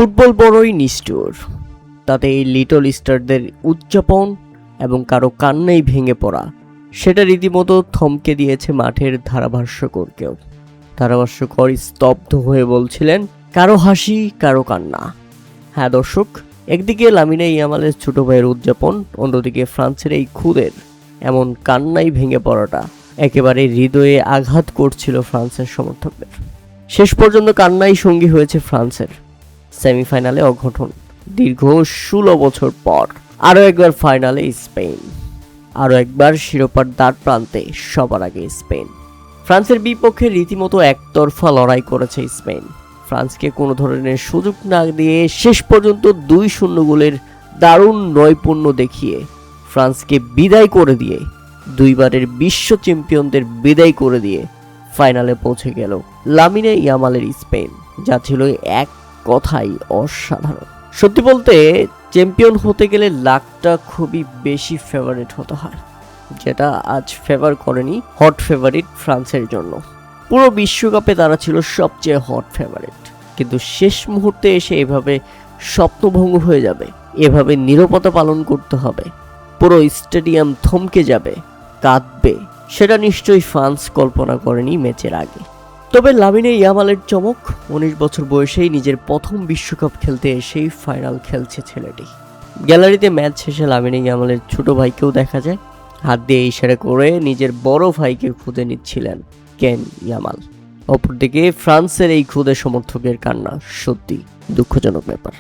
Football বড়ই নিষ্ঠুর, তাতে এই লিটল স্টারদের উদযাপন এবং কারো কান্নাই ভেঙে পড়া সেটা রীতিমতো থমকে দিয়েছে মাঠের ধারাভাষ্যকরকেও। ধারাভাষ্যকর স্তব্ধ হয়ে বলছিলেন, কারো হাসি কারো কান্না। হ্যাঁ দর্শক, একদিকে লামিনে ইয়ামালের ছোট ভাইয়ের উদযাপন, অন্যদিকে ফ্রান্সের এই খুদের এমন কান্নাই ভেঙে পড়াটা একেবারে হৃদয়ে আঘাত করছিল ফ্রান্সের সমর্থকদের। শেষ পর্যন্ত কান্নাই সঙ্গী হয়েছে ফ্রান্সের। সেমিফাইনালে অঘটন, দীর্ঘ 16 বছর পর আরও একবার ফাইনালে স্পেন, আরও একবার শিরোপার দ্বার প্রান্তে সবার আগে স্পেন। ফ্রান্সের বিপক্ষে রীতিমতো একতরফা লড়াই করেছে স্পেন। ফ্রান্সকে কোনো ধরনের সুযোগ না দিয়ে শেষ পর্যন্ত 2-0 গোলের দারুণ নৈপুণ্য দেখিয়ে ফ্রান্সকে বিদায় করে দিয়ে, দুইবারের বিশ্ব চ্যাম্পিয়নদের বিদায় করে দিয়ে ফাইনালে পৌঁছে গেল লামিনে ইয়ামালের স্পেন, যা ছিল এক কথাই অসাধারণ। সত্যি বলতে চ্যাম্পিয়ন হতে গেলে লাকটা খুবই বেশি ফেভারিট হতে হয়, যেটা আজ ফেভার করেনি হট ফেভারিট ফ্রান্সের জন্য। পুরো বিশ্বকাপে তারা ছিল সবচেয়ে হট ফেভারিট, কিন্তু শেষ মুহূর্তে এসে এভাবে স্বপ্নভঙ্গ হয়ে যাবে, এভাবে নীরবতা পালন করতে হবে, পুরো স্টেডিয়াম থমকে যাবে, কাঁদবে, সেটা নিশ্চয়ই ফ্রান্স কল্পনা করেনি ম্যাচের আগে। তবে লামিনে ইয়ামালের চমক, 19 বছর বয়সেই নিজের প্রথম বিশ্বকাপ খেলতে এসেই ফাইনাল খেলছে ছেলেটি। গ্যালারিতে ম্যাচ শেষে লামিনে ইয়ামালের ছোট ভাইকেও দেখা যায় হাত দিয়ে ইশারা করে নিজের বড় ভাইকে খুঁজে নিচ্ছিলেন কেন ইয়ামাল। অপরদিকে ফ্রান্সের এই খুদে সমর্থকের কান্না সত্যি দুঃখজনক ব্যাপার।